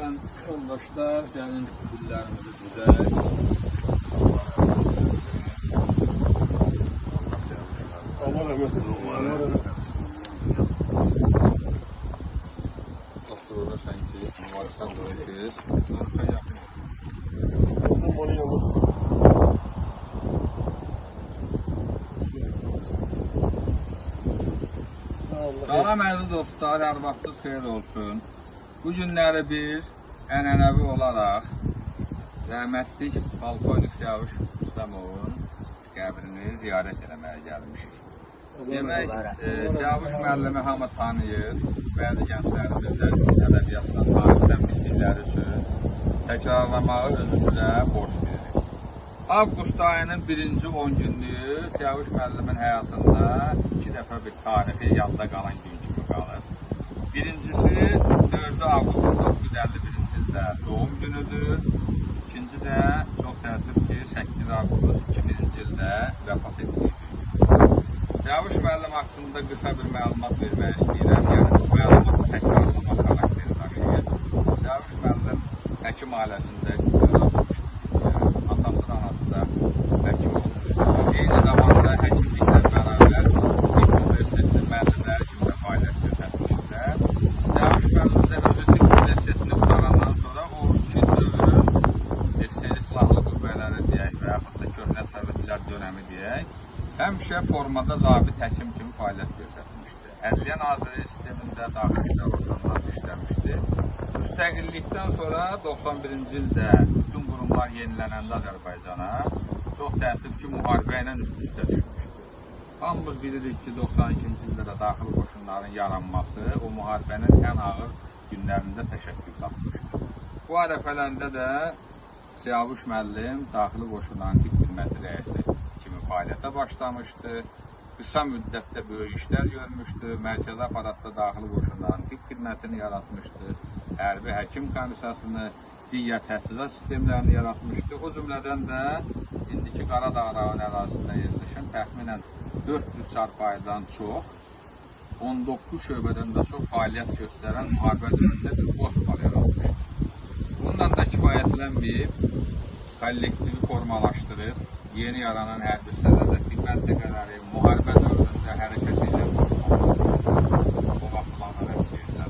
Mühterem yoldaşlar, gəlin dillərimizi düzək. Allah rəhmət edin. Doktor sən ki, mübarizən qoyuyoruz. Sən yaxın. Olsun bana yanır. Salam əziz dostlar, hər vaxtınız xeyir olsun. Bu günləri biz ənənəvi olaraq rəhmətlik Polkovnik Siyavuş Rüstəmovun qəbrini ziyarət eləməyə gəlmişik. Demək, Siyavuş müəllimi hamı tanıyır, bəzi gənclərimizdə ədəbiyyatdan, tarixdən bildikləri üçün təkrarlamağı özümüzə borc veririk. Avqust ayının birinci 10 günlüyü Siyavuş müəllimin həyatında iki dəfə bir tarixi yadda qalan gün kimi qalır. Birincisi 4 avqust 1951-ci ildə doğum günüdür. İkinci də çox təəssüf ki 8 avqust 2000-ci ildə vəfat etdiyi gün. Siyavuş müəllim haqqında qısa bir məlumat vermək istəyirəm. Yəni bu məlumatı təkrarlama xarakteri daşıyır. Siyavuş müəllim həkim ailəsində atası da anası da həkim olmuşdur. Eyni zamanda həkimliklə bərabər universitetin müəllimləri kimi də fəaliyyət göstərmişlər. Siyavuş müəllim də özü Türk universitetini qutarandan sonra o iki dövrün SSR silahlı qüvvələri deyək və yaxud da köhnə Sovetlər dönəmi deyək, həmişə formada zabit həkim kimi fəaliyyət göstərmişdir. Ədliyyə Nazirliyi sistemində daxili işlər orqanlarında işləmişdir. Müstəqillikdən sonra 91-ci ildə bütün qurumlar yenilənəndə Azərbaycana çox təəssüf ki, müharibə ilə üst-üstə düşmüşdür. Hamımız bilirik ki, 92-ci ildə də daxili qoşunların yaranması o müharibənin ən ağır günlərində təşəkkül tapmışdır. Bu ərəfələrdə də Siyavuş müəllim daxili qoşunların tibb xidməti rəisi kimi fəaliyyətə başlamışdı. Qısa müddətdə böyük işlər görmüşdü. Mərkəzi aparatda daxili qoşunların tibb xidmətini yaratmışdı. Hərbi həkim komissiyasını, digər təchizat sistemlərini yaratmışdı. O cümlədən də indiki Qaradağ rayon ərazisində yerləşən təxminən 400 çarpayıdan çox, 19 şöbədən də çox fəaliyyət göstərən müharibə dövründə bir qoşma yaratmışdı. Bundan da kifayətlənməyib, kollektivi formalaşdırıb, yeni yaranan hərbi hissələrdə məntəqələri, müharibə dövründə hərəkət edən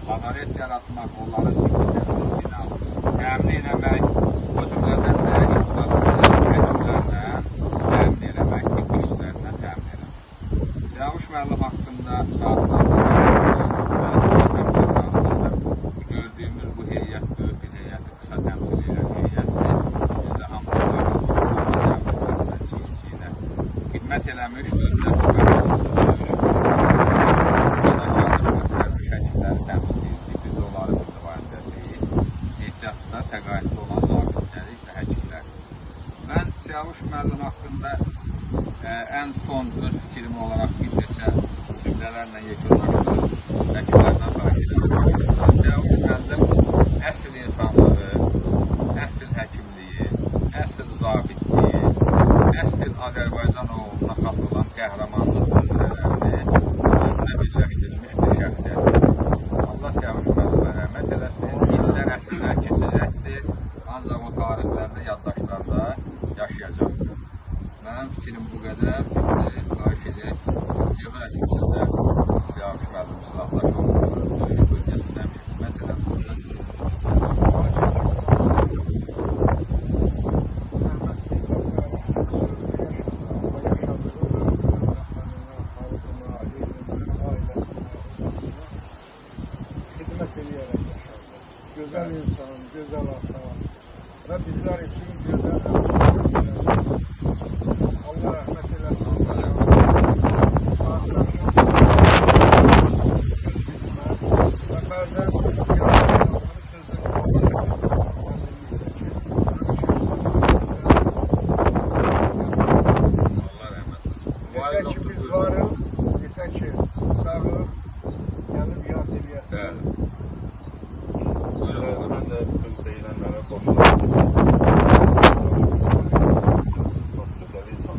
lazaret yaratmaq, onların təmin eləmək, o cümlədən də ixtisas həkimlərlə təmin eləmək, tibb işçilərlə təmin eləmək. Siyavuş müəllim haqqında gördüyümüz bu heyət böyük bir heyət, qısa təmsil edən heyətdir. Biz də hamılarla çiğ-çiğinə xidmət eləmiş, özünə süpərəsiz döyüşmüş, göstərmiş həkimləri təmsil təqaüddə olan zabitləri və həkimləri. Mən Siyavuş müəllim haqqında ən son öz fikrimi olaraq bir neçə cümlələrlə yekunlaşdırıb həkimlərdən xahiş edirəm. Siyavuş müəllim əsl insanlığı, əsl həkimliyi, əsl zabitliyi, əsl Azərbaycan oğluna xas olan qəhrəmanlıq nümunələrini özünə birləşdirilmiş bir şəxsiyyətdir. Allah Siyavuş müəllimə rəhmət eləsin, illər əsrlər keçəcəkdir, ancaq o tarixlərdə, yaddaşlarda yaşayacaqdır. Mənim fikrim bu qədər, xahiş edək, Cəbər həkimsizdə Siyavuş müəllim silahdaş olmuşdur, döyüş bölgəsində həmişə xidmət edən güzel insan, güzel ata ve bizler için güzel Allah rahmet eylesin. Ve bazen desek ki biz varız, desek ki sağır, gelip yad eləyəsin. Ben de bütün deyilənlərə qoşulam. Çox gözəl insan.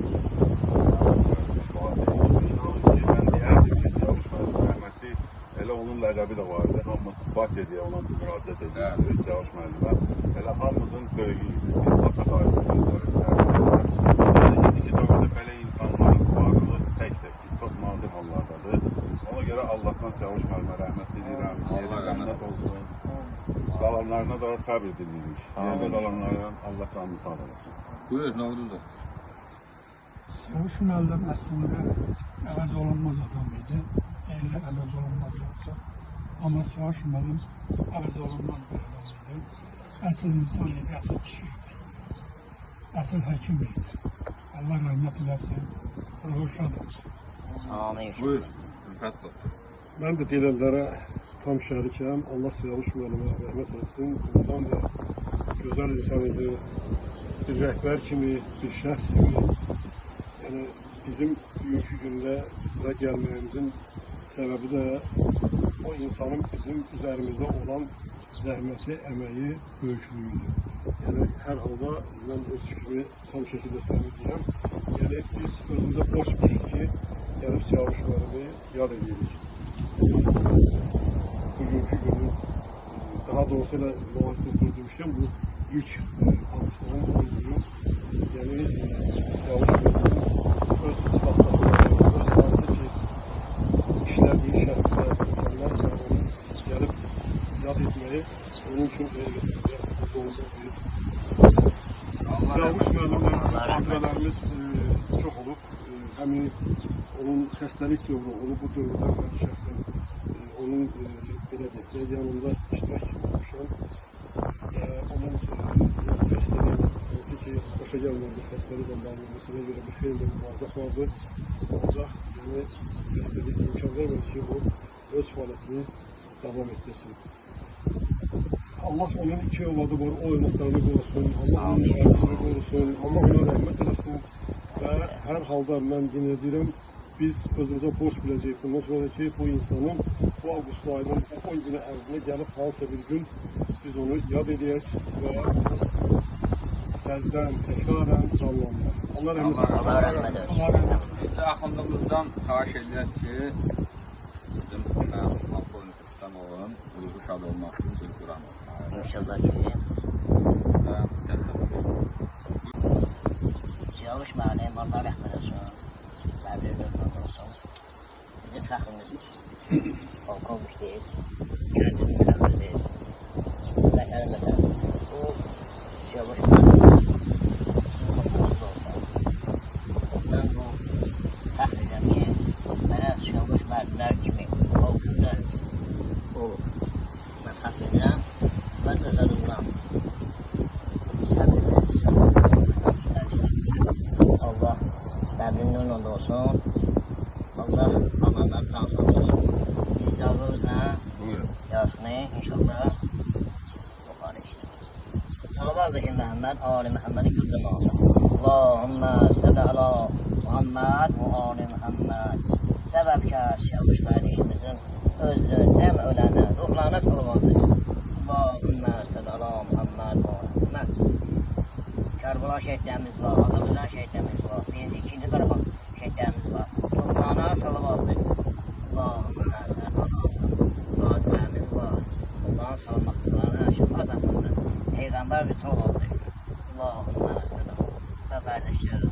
Ben deyərdim ki, Siyavuş müəllim rəhmətli, elə onun ləqəbi də vardı. hamımız Bakıya ona müraciət edirik, Yavaş müəllimə. Elə hamımızın böyüyü, ata dairəsi nəzərində. İndiki dövrdə belə insanların varlığı tək-tək, çox nadir hallardadır. Ona görə Allahdan Yavaş müəllimə rəhmət edirəm, yeri cənnət olsun. Qalanlarına da səbr dilirik. Yerdə qalanlara Allah canını sağ olasın. Buyur, Novruz da. Yavaş müəllim əslində əvəz olunmaz adam idi. Elə əvəz olunmaz yoksa. Amma Yavaş müəllim əvəz olunmaz bir adam idi. Əsl insan idi, əsl kişi idi. Əsl həkim idi. Allah rəhmət eləsin, ruhu şad olsun. Amin. Buyur, Rüfət doktor. Mən də deyilənlərə tam şərikəm. Allah Yavaş müəllimə rəhmət etsin. Ondan da gözəl insan idi. Bir rəhbər kimi, bir şəxs kimi. Yəni bizim bugünkü gündə bura gəlməyimizin səbəbi də o insanın bizim üzərimizdə olan zəhməti, əməyi, böyüklüyüdür. Yəni hər halda mən öz fikrimi tam şəkildə söyləyirəm. Yəni biz özümüzdə boş bilik ki, gəlib Yavaş müəllimi yad edirik. Bugünkü günün, daha doğrusu elə müvafiq demişəm, bu ilk Ağustos'un olduğu, yəni Yavaş müəllimin öz vaxtdaşları, öz hansı ki işlədiyi şəxsdə insanlar gəlib yad etməyi onun üçün qeyri-qeyri doğru bir Yavaş müəllimlə xatirələrimiz çox olub. Həmin onun xəstəlik dövrü olub, bu dövrdə mən şəxsən onun belə deyək, yanında iştirak etmişəm. Onun xəstəliyi, hansı ki, xoşa gəlmədi xəstəliklə bağlı məsələ görə bir xeyli müvaziq vardı. Ancaq yəni, xəstəlik imkan vermədi ki, bu öz fəaliyyətini davam etdirsin. Allah onun iki evladı var, o evladlarını qorusun, Allah onun ailəsini qorusun, Allah ona rəhmət eləsin və hər halda mən yenə deyirəm, biz özümüzə borc biləcəyik bundan sonra ki, bu insanın bu Ağustos ayının 10 günü ərzində gəlib hansısa bir gün biz onu yad edək və təzdən, təkrarən canlanlar. Allah rəhmət eləsin. Biz də axındımızdan xahiş edirək ki, bizim məlumat Polin Rüstəmovun ruhu şad olmaq üçün bir Quran olsun. İnşallah ki. Yavaş müəllim, Allah rəhmət olsun. Səbir olsun. Bizim fəxrimizdir. Polkovnikdir. Kəndinin fəxridir. Məsələn, bu Yavaş müəllim olsa, mən bu fəxr edirəm ki, mənə Yavaş müəllimlər kimi polkunda olur. Mən fəxr edirəm. Ben kazanımdan Allah səbrinin önündə olsun. Allah amanlar can sağlasın. İcazınızla yazını inşallah yukarı işleriz. Salavat zəkin Məhəmməd, Ali Məhəmmədi gülcəm olsun. Allahümmə sələ ala Muhammed və Ali Məhəmməd. Səbəbkar Yavaş qardaşımızın özü cəm ölənə, ruhlarına salavat zəkin. Allahümmə sələ ala Muhammed və Məhəmməd. Kərbala şəhidlərimiz var, Azərbaycan şəhidlərimiz var, 2-ci Qarabağ şəhidlərimiz var. Ruhlarına salavat zəkin. Allahümmə sələ ala qazilərimiz var. Allah'ın salamatlıqlarına şəfaat haqqında. Peyğəmbər bir salavat zəkin. Allahümmə sələ və qardaşlar,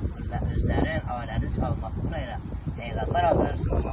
özlərin, ailənin salamatlıqlarına Peyğəmbər adları salavat